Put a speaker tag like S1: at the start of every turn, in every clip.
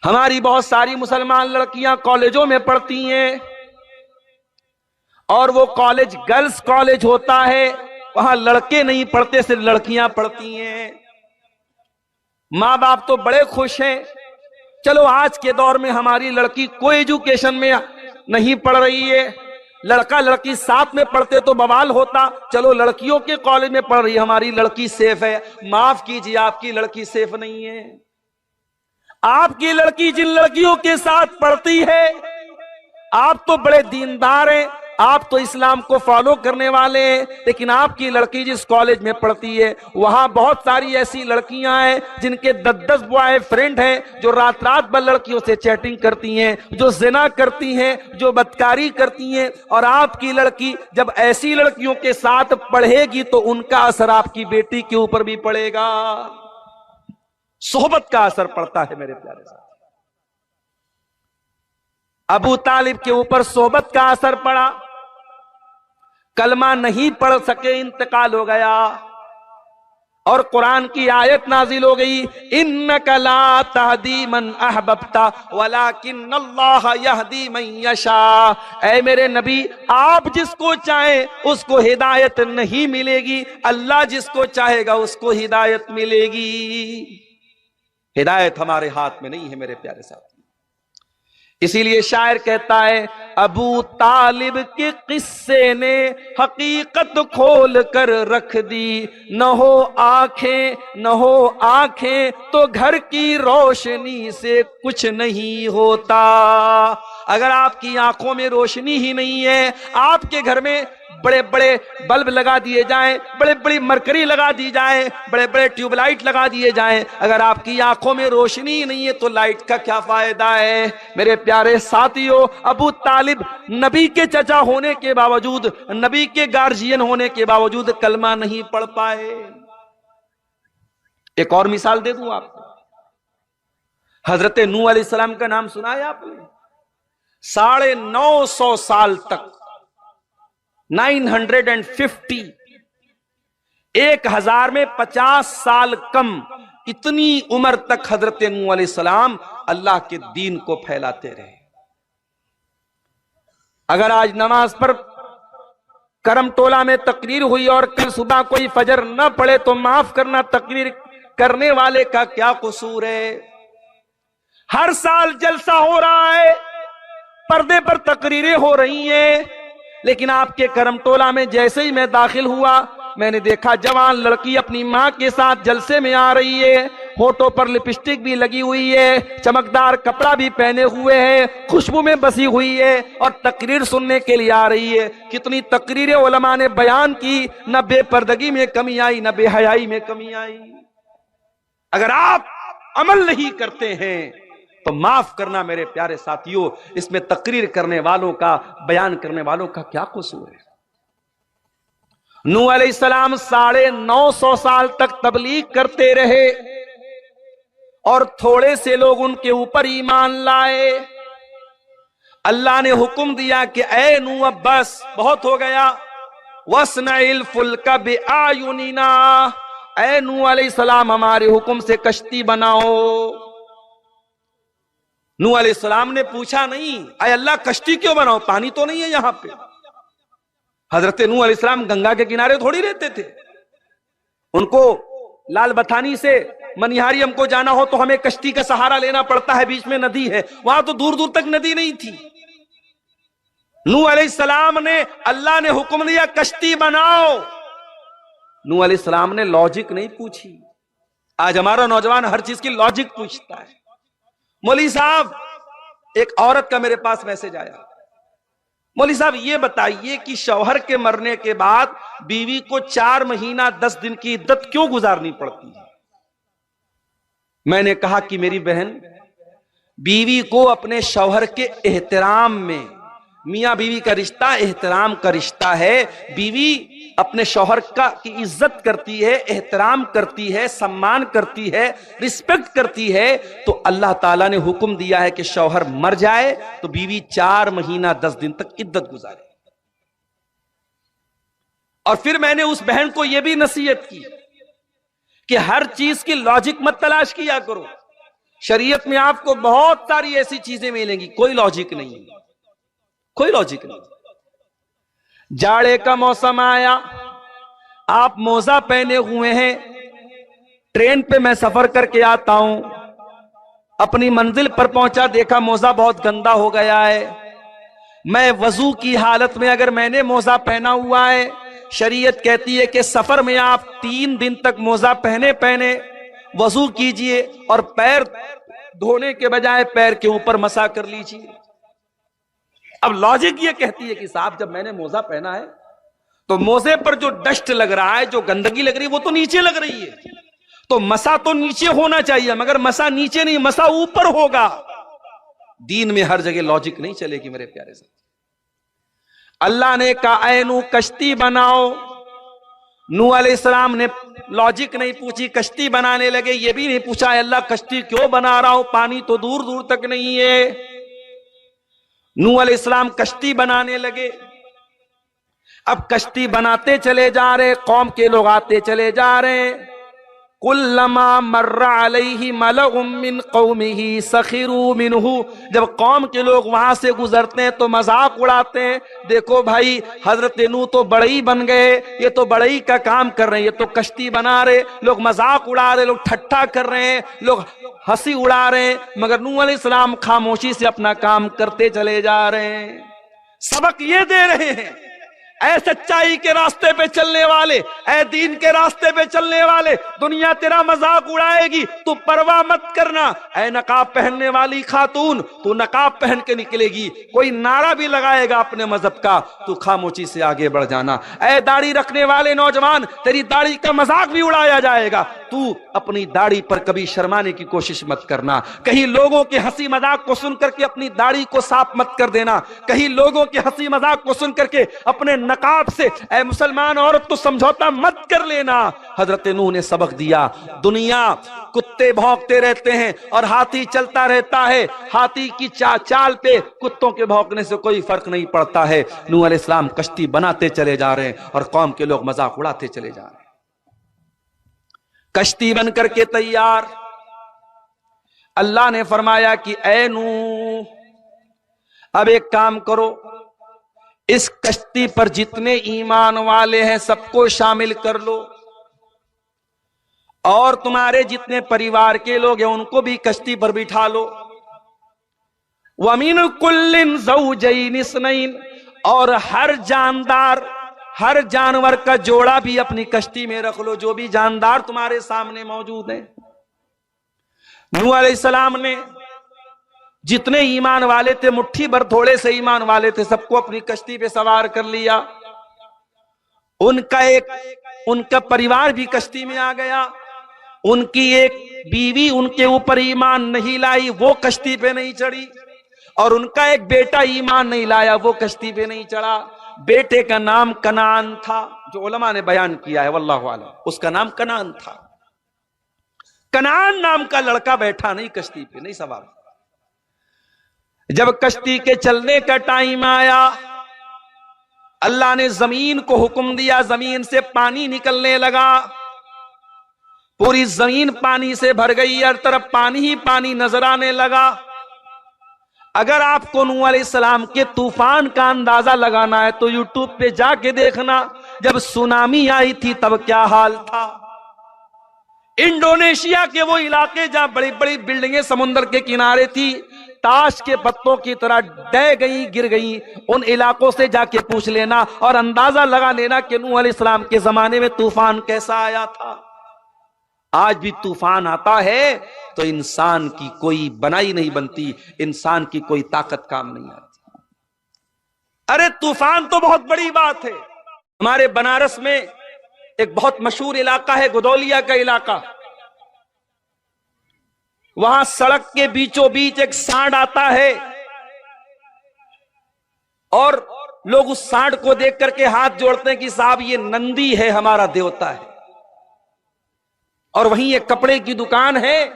S1: हमारी बहुत सारी मुसलमान लड़कियां कॉलेजों में पढ़ती हैं और वो कॉलेज गर्ल्स कॉलेज होता है, वहां लड़के नहीं पढ़ते, सिर्फ लड़कियां पढ़ती हैं। माँ बाप तो बड़े खुश हैं, चलो आज के दौर में हमारी लड़की कोई एजुकेशन में नहीं पढ़ रही है, लड़का लड़की साथ में पढ़ते तो बवाल होता, चलो लड़कियों के कॉलेज में पढ़ रही है, हमारी लड़की सेफ है। माफ कीजिए, आपकी लड़की सेफ नहीं है। आपकी लड़की जिन लड़कियों के साथ पढ़ती है, आप तो बड़े दीनदार हैं, आप तो इस्लाम को फॉलो करने वाले हैं, लेकिन आपकी लड़की जिस कॉलेज में पढ़ती है वहां बहुत सारी ऐसी लड़कियां हैं जिनके 10-10 बॉय फ्रेंड हैं, जो रात रात भर लड़कियों से चैटिंग करती हैं, जो जिना करती हैं, जो बदकारी करती हैं। और आपकी लड़की जब ऐसी लड़कियों के साथ पढ़ेगी तो उनका असर आपकी बेटी के ऊपर भी पड़ेगा। सोहबत का असर पड़ता है मेरे प्यारे साथ। अबू तालिब के ऊपर सोहबत का असर पड़ा, कलमा नहीं पढ़ सके, इंतकाल हो गया और कुरान की आयत नाजिल हो गई, इन्नका ला तहदी मन अहबब्ता वलाकिन्नल्लाह यहदी मन यशा। ऐ मेरे नबी, आप जिसको चाहे उसको हिदायत नहीं मिलेगी, अल्लाह जिसको चाहेगा उसको हिदायत मिलेगी। हिदायत हमारे हाथ में नहीं है मेरे प्यारे साथी। इसीलिए शायर कहता है, अबू तालिब के किस्से ने हकीकत खोल कर रख दी, न हो आंखें तो घर की रोशनी से कुछ नहीं होता। अगर आपकी आंखों में रोशनी ही नहीं है, आपके घर में बड़े बड़े बल्ब लगा दिए जाएं, बड़े बड़ी मरकरी लगा दी जाए, बड़े बड़े ट्यूबलाइट लगा दिए जाएं, अगर आपकी आंखों में रोशनी ही नहीं है तो लाइट का क्या फायदा है। मेरे प्यारे साथियों, अबू तालिब नबी के चचा होने के बावजूद, नबी के गार्जियन होने के बावजूद कलमा नहीं पढ़ पाए। एक और मिसाल दे दूं आपको, हजरत नूह अलैहिस्सलाम का नाम सुना है आपने? 950 साल तक, 950, 1000 में 50 साल कम, इतनी उम्र तक हजरत नूह अलैहिस्सलाम अल्लाह के दीन को फैलाते रहे। अगर आज नमाज पर करम टोला में तकरीर हुई और कल सुबह कोई फजर न पड़े तो माफ करना, तकरीर करने वाले का क्या कसूर है? हर साल जलसा हो रहा है, पर्दे पर तकरीरें हो रही हैं, लेकिन आपके करम टोला में जैसे ही मैं दाखिल हुआ, मैंने देखा जवान लड़की अपनी मां के साथ जलसे में आ रही है, होठों पर लिपस्टिक भी लगी हुई है, चमकदार कपड़ा भी पहने हुए है, खुशबू में बसी हुई है और तकरीर सुनने के लिए आ रही है। कितनी तकरीरें उलमा ने बयान की, न बेपर्दगी में कमी आई, न बेहयाई में कमी आई। अगर आप अमल नहीं करते हैं तो माफ करना मेरे प्यारे साथियों, इसमें तकरीर करने वालों का, बयान करने वालों का क्या कसूर है? नूह अलैहिस्सलाम 950 साल तक तबलीग करते रहे और थोड़े से लोग उनके ऊपर ईमान लाए। अल्लाह ने हुक्म दिया कि ऐ नूह, बस बहुत हो गया, वस्नइल फुल्का बिआयुनिना, ऐ नूह अलैहिस्सलाम हमारे हुक्म से कश्ती बनाओ। नूह अलैहिस्सलाम ने पूछा नहीं, अय अल्लाह कश्ती क्यों बनाओ, पानी तो नहीं है यहां पे। हजरत नूह अलैहिस्सलाम गंगा के किनारे थोड़ी रहते थे, उनको लाल बथानी से मनिहारियम को जाना हो तो हमें कश्ती का सहारा लेना पड़ता है, बीच में नदी है, वहां तो दूर दूर तक नदी नहीं थी। नूह अलैहिस्सलाम ने, अल्लाह ने हुक्म दिया कश्ती बनाओ। नूह अलैहिस्सलाम ने लॉजिक नहीं पूछी। आज हमारा नौजवान हर चीज की लॉजिक पूछता है। मौली साहब, एक औरत का मेरे पास मैसेज आया, मौली साहब ये बताइए कि शौहर के मरने के बाद बीवी को 4 महीना 10 दिन की इद्दत क्यों गुजारनी पड़ती है? मैंने कहा कि मेरी बहन, बीवी को अपने शौहर के एहतराम में, मियां बीवी का रिश्ता एहतराम का रिश्ता है, बीवी अपने शौहर का की इज्जत करती है, एहतराम करती है, सम्मान करती है, रिस्पेक्ट करती है, तो अल्लाह ताला ने हुक्म दिया है कि शौहर मर जाए तो बीवी 4 महीना 10 दिन तक इद्दत गुजारे। और फिर मैंने उस बहन को यह भी नसीहत की कि हर चीज की लॉजिक मत तलाश किया करो। शरीयत में आपको बहुत सारी ऐसी चीजें मिलेंगी, कोई लॉजिक नहीं है, कोई लॉजिक नहीं। जाड़े का मौसम आया, आप मोजा पहने हुए हैं, ट्रेन पे मैं सफर करके आता हूं, अपनी मंजिल पर पहुंचा, देखा मोजा बहुत गंदा हो गया है। मैं वजू की हालत में, अगर मैंने मोजा पहना हुआ है, शरीयत कहती है कि सफर में आप 3 दिन तक मोजा पहने पहने वजू कीजिए और पैर धोने के बजाय पैर के ऊपर मसा कर लीजिए। अब लॉजिक ये कहती है कि साहब जब मैंने मोजा पहना है तो मोजे पर जो डस्ट लग रहा है, जो गंदगी लग रही है, वो तो नीचे लग रही है, तो मसा तो नीचे होना चाहिए, मगर मसा नीचे नहीं, मसा ऊपर होगा। दीन में हर जगह लॉजिक नहीं चलेगी मेरे प्यारे साथी। अल्लाह ने कहा ऐ नूह कश्ती बनाओ। नूह अलैहिस्सलाम ने लॉजिक नहीं पूछी, कश्ती बनाने लगे। ये भी नहीं पूछा अल्लाह कश्ती क्यों बना रहा हूं, पानी तो दूर दूर तक नहीं है। नूह अलैहिस्सलाम कश्ती बनाने लगे। अब कश्ती बनाते चले जा रहे, कौम के लोग आते चले जा रहे। कुल्लमा मर्रा अलैहि मलउम मिन कौमिही सखिरू मिनहु, जब कौम के लोग वहां से गुजरते हैं तो मजाक उड़ाते हैं, देखो भाई हजरत नूह तो बड़ई बन गए, ये तो बड़ई का काम कर रहे हैं, ये तो कश्ती बना रहे, लोग मजाक उड़ा रहे, लोग ठट्ठा कर रहे हैं, लोग हंसी उड़ा रहे हैं, मगर नूह अलैहिस्सलाम खामोशी से अपना काम करते चले जा रहे हैं। सबक ये दे रहे हैं, ऐ सच्चाई के रास्ते पे चलने वाले, ऐ दीन के रास्ते पे चलने वाले, दुनिया तेरा मजाक उड़ाएगी, तू परवाह मत करना। ऐ नकाब पहनने वाली खातून, तू नकाब पहन के निकलेगी, कोई नारा भी लगाएगा अपने मजहब का, तू खामोशी से आगे बढ़ जाना। ऐ दाढ़ी रखने वाले नौजवान, तेरी दाढ़ी का मजाक भी उड़ाया जाएगा, तू अपनी दाढ़ी पर कभी शर्माने की कोशिश मत करना। कहीं लोगों के हंसी मजाक को सुन करके अपनी दाढ़ी को साफ मत कर देना, कहीं लोगों के हंसी मजाक को सुन करके अपने नकाब से ऐ मुसलमान औरत तो समझौता मत कर लेना। हजरत नूह ने सबक दिया। दुनिया कुत्ते भौंकते रहते हैं और हाथी चलता रहता है, हाथी की चाल पे कुत्तों के भौंकने से कोई फर्क नहीं पड़ता है। नूह अलैहिस्सलाम कश्ती बनाते चले जा रहे हैं और कौम के लोग मजाक उड़ाते चले जा रहे हैं। कश्ती बन करके तैयार। अल्लाह ने फरमाया कि ऐ नूह, अब एक काम करो, इस कश्ती पर जितने ईमान वाले हैं सबको शामिल कर लो, और तुम्हारे जितने परिवार के लोग हैं उनको भी कश्ती पर बिठा लो। वमिन कुल्लिन ज़ौजैन इस्नैन, और हर जानदार, हर जानवर का जोड़ा भी अपनी कश्ती में रख लो, जो भी जानदार तुम्हारे सामने मौजूद है। नूह अलैहिस्सलाम ने जितने ईमान वाले थे, मुट्ठी भर थोड़े से ईमान वाले थे, सबको अपनी कश्ती पे सवार कर लिया। उनका परिवार भी कश्ती में आ गया। उनकी एक बीवी उनके ऊपर ईमान नहीं लाई, वो कश्ती पे नहीं चढ़ी, और उनका एक बेटा ईमान नहीं लाया, वो कश्ती पे नहीं चढ़ा। बेटे का नाम कनान था, जो उलमा ने बयान किया है वल्लाहु आलम, उसका नाम कनान था। कनान नाम का लड़का बैठा नहीं कश्ती पे, नहीं सवार। जब कश्ती के चलने का टाइम आया, अल्लाह ने जमीन को हुक्म दिया, जमीन से पानी निकलने लगा, पूरी जमीन पानी से भर गई, हर तरफ पानी ही पानी नजर आने लगा। अगर आपको नूह अलैहिस्सलाम के तूफान का अंदाजा लगाना है तो यूट्यूब पे जाके देखना, जब सुनामी आई थी तब क्या हाल था। इंडोनेशिया के वो इलाके जहां बड़ी बड़ी बिल्डिंगें समुद्र के किनारे थी, ताश के पत्तों की तरह डह गई, गिर गई, उन इलाकों से जाके पूछ लेना और अंदाजा लगा लेना कि नूह अलैहिस्सलाम के जमाने में तूफान कैसा आया था। आज भी तूफान आता है तो इंसान की कोई बनाई नहीं बनती, इंसान की कोई ताकत काम नहीं आती। अरे तूफान तो बहुत बड़ी बात है। हमारे बनारस में एक बहुत मशहूर इलाका है, गुदौलिया का इलाका। वहां सड़क के बीचों बीच एक सांड आता है और लोग उस सांड को देख करके हाथ जोड़ते हैं कि साहब ये नंदी है, हमारा देवता है। और वहीं एक कपड़े की दुकान है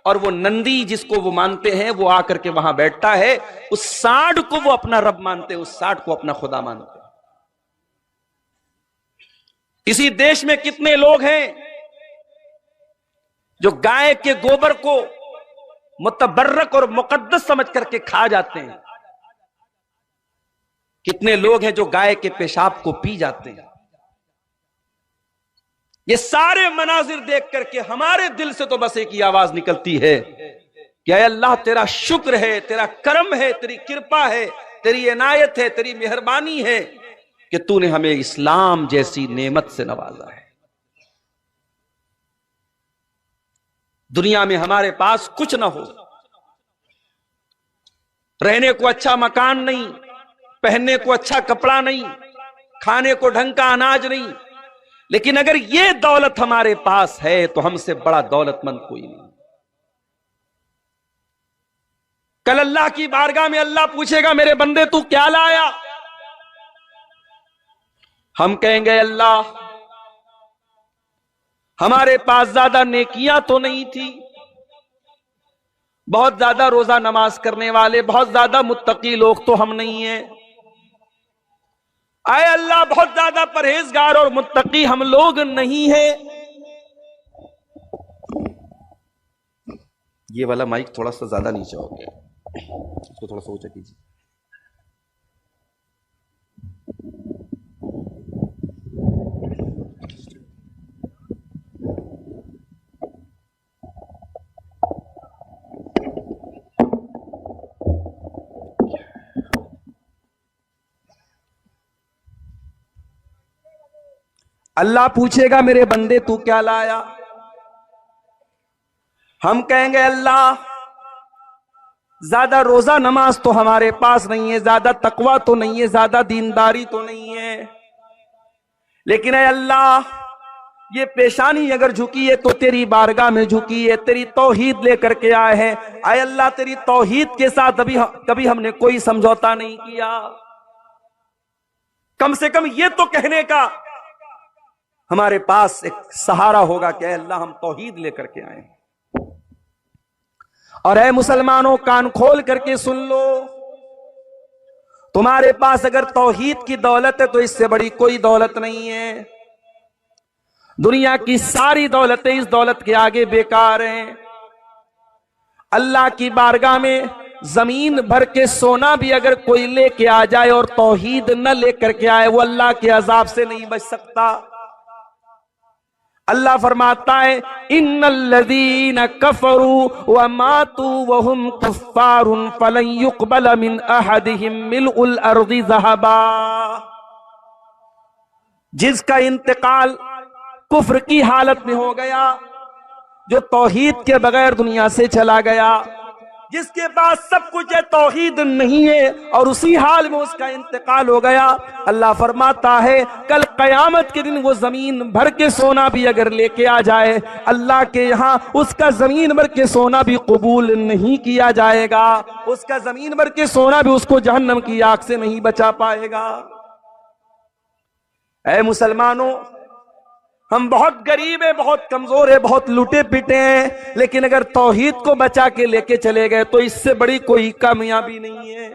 S1: और वो नंदी जिसको वो मानते हैं वो आकर के वहां बैठता है, उस सांड को वो अपना रब मानते हैं, उस सांड को अपना खुदा मानते हैं। इसी देश में कितने लोग हैं जो गाय के गोबर को मुतबर्रक और मुकद्दस समझ करके खा जाते हैं। कितने लोग हैं जो गाय के पेशाब को पी जाते हैं। ये सारे मनाजिर देख करके हमारे दिल से तो बस एक ही आवाज निकलती है कि ऐ अल्लाह तेरा शुक्र है, तेरा करम है, तेरी कृपा है, तेरी इनायत है, तेरी मेहरबानी है कि तूने हमें इस्लाम जैसी नेमत से नवाजा है। दुनिया में हमारे पास कुछ ना हो, रहने को अच्छा मकान नहीं, पहनने को अच्छा कपड़ा नहीं, खाने को ढंग का अनाज नहीं, लेकिन अगर ये दौलत हमारे पास है तो हमसे बड़ा दौलतमंद कोई नहीं। कल अल्लाह की बारगाह में अल्लाह पूछेगा मेरे बंदे तू क्या लाया? हम कहेंगे अल्लाह हमारे पास ज्यादा नेकियां तो नहीं थी, बहुत ज्यादा रोजा नमाज करने वाले, बहुत ज्यादा मुत्तकी लोग तो हम नहीं हैं। आए अल्लाह बहुत ज्यादा परहेजगार और मुत्तकी हम लोग नहीं है। ये वाला माइक थोड़ा सा ज्यादा नीचे हो गया, इसको थोड़ा सा ऊंचा कीजिए। अल्लाह पूछेगा मेरे बंदे तू क्या लाया? हम कहेंगे अल्लाह ज्यादा रोजा नमाज तो हमारे पास नहीं है, ज्यादा तकवा तो नहीं है, ज्यादा दीनदारी तो नहीं है, लेकिन ऐ अल्लाह ये पेशानी अगर झुकी है तो तेरी बारगाह में झुकी है, तेरी तौहीद लेकर के आए हैं। ऐ अल्लाह तेरी तौहीद के साथ कभी हमने कोई समझौता नहीं किया। कम से कम ये तो कहने का हमारे पास एक सहारा होगा कि अल्लाह हम तौहीद लेकर के आए। और ऐ मुसलमानों कान खोल करके सुन लो, तुम्हारे पास अगर तौहीद की दौलत है तो इससे बड़ी कोई दौलत नहीं है। दुनिया की सारी दौलतें इस दौलत के आगे बेकार हैं। अल्लाह की बारगाह में जमीन भर के सोना भी अगर कोई लेके आ जाए और तौहीद न लेकर के आए, वो अल्लाह के अजाब से नहीं बच सकता। अल्लाह फरमाता है इन्नल्लज़ीना कफरू व मातू व हुम कुफ्फारुन फलन युक़बल मिन अहदिहिम मिलउल अर्ज़ि ज़हबा। जिसका इंतकाल कुफ्र की हालत में हो गया, जो तौहीद के बगैर दुनिया से चला गया, जिसके पास सब कुछ है तौहीद नहीं है और उसी हाल में उसका इंतकाल हो गया, अल्लाह फरमाता है कल कयामत के दिन वो जमीन भर के सोना भी अगर लेके आ जाए, अल्लाह के यहाँ उसका जमीन भर के सोना भी कबूल नहीं किया जाएगा। उसका जमीन भर के सोना भी उसको जहन्नम की आग से नहीं बचा पाएगा। ऐ मुसलमानों, हम बहुत गरीब हैं, बहुत कमजोर है, बहुत लुटे पिटे हैं, लेकिन अगर तौहीद को बचा के लेके चले गए तो इससे बड़ी कोई कामयाबी नहीं है।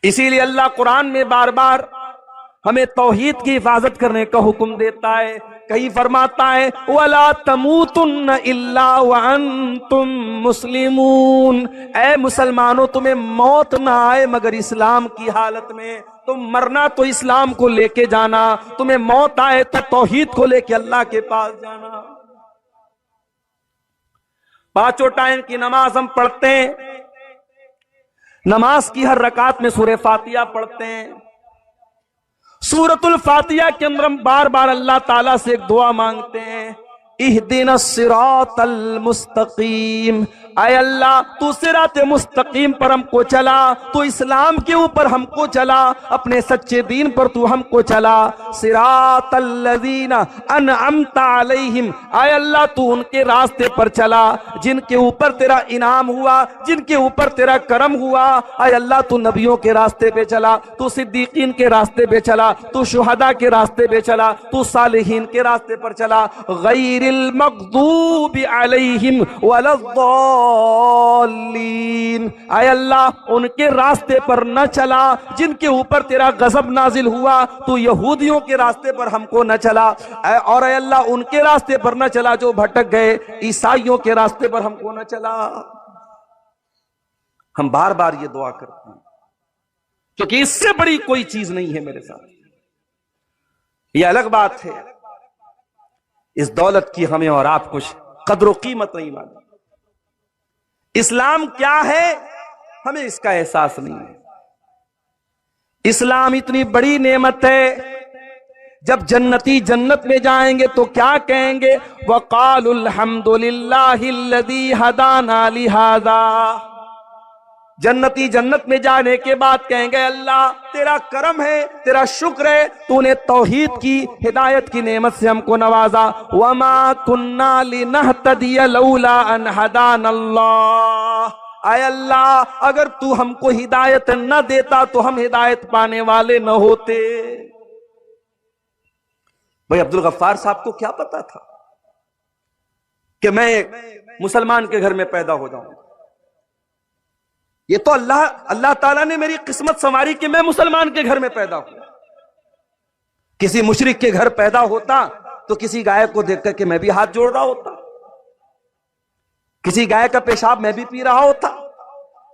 S1: इसीलिए अल्लाह कुरान में बार बार हमें तौहीद की हिफाजत करने का हुक्म देता है। कहीं फरमाता है वला तमूतुन्न इल्ला व अंतुम मुस्लिमून, ऐ मुसलमानों तुम्हें मौत ना आए मगर इस्लाम की हालत में। तुम मरना तो इस्लाम को लेके जाना, तुम्हें मौत आए तो तौहीद को लेके अल्लाह के पास जाना। पांचों टाइम की नमाज हम पढ़ते हैं, नमाज की हर रकात में सूरह फातिहा पढ़ते हैं। सूरतुल फातिहा के अंदर हम बार बार अल्लाह ताला से एक दुआ मांगते हैं, इहदिनस सिरातल मुस्तकीम। आय अल्लाह तू सिरात मुस्तकीम पर हमको चला, तू इस्लाम के ऊपर हमको चला, अपने सच्चे दीन पर तू हमको चला। सिरातल लज़ीना अनअमता अलैहिम, आय अल्लाह तू उनके रास्ते पर चला जिनके ऊपर तेरा इनाम हुआ, जिनके ऊपर तेरा करम हुआ। आय अल्लाह तू नबियों के रास्ते पे चला, तू सिद्दीकीन के रास्ते पे चला, तू शुहदा के रास्ते पे चला, तू सालिहीन के रास्ते पर चला। गैरिल मग़दूबि अलैहिम वलद्दाल्लीन, आय अल्लाह उनके रास्ते पर न चला जिनके ऊपर तेरा गजब नाजिल हुआ, तू यहूदियों के रास्ते पर हमको न चला, और आय अल्लाह उनके रास्ते पर न चला जो भटक गए, ईसाइयों के रास्ते पर हमको न चला। हम बार बार ये दुआ करते हैं क्योंकि इससे बड़ी कोई चीज नहीं है मेरे साथ। ये अलग बात है इस दौलत की हमें और आप कुछ कद्र कीमत नहीं मालूम। इस्लाम क्या है हमें इसका एहसास नहीं है। इस्लाम इतनी बड़ी नेमत है, जब जन्नती जन्नत में जाएंगे तो क्या कहेंगे, वक़ालुल हम्दुलिल्लाहिल्लज़ी हदाना लिहाज़ा। जन्नती जन्नत में जाने के बाद कहेंगे अल्लाह तेरा करम है, तेरा शुक्र है, तूने तौहीद की हिदायत की नेमत से हमको नवाजा। वमा कुन्ना लिनहतदिय लौला अन हदानल्लाह। आय अल्लाह अगर तू हमको हिदायत न देता तो हम हिदायत पाने वाले न होते। भाई अब्दुल गफ्फार साहब को क्या पता था कि मैं मुसलमान के घर में पैदा हो जाऊं। ये तो अल्लाह ताला ने मेरी किस्मत संवारी कि मैं मुसलमान के घर में पैदा हुआ। किसी मुशरिक के घर पैदा होता तो किसी गाय को देखकर के मैं भी हाथ जोड़ रहा होता, किसी गाय का पेशाब मैं भी पी रहा होता।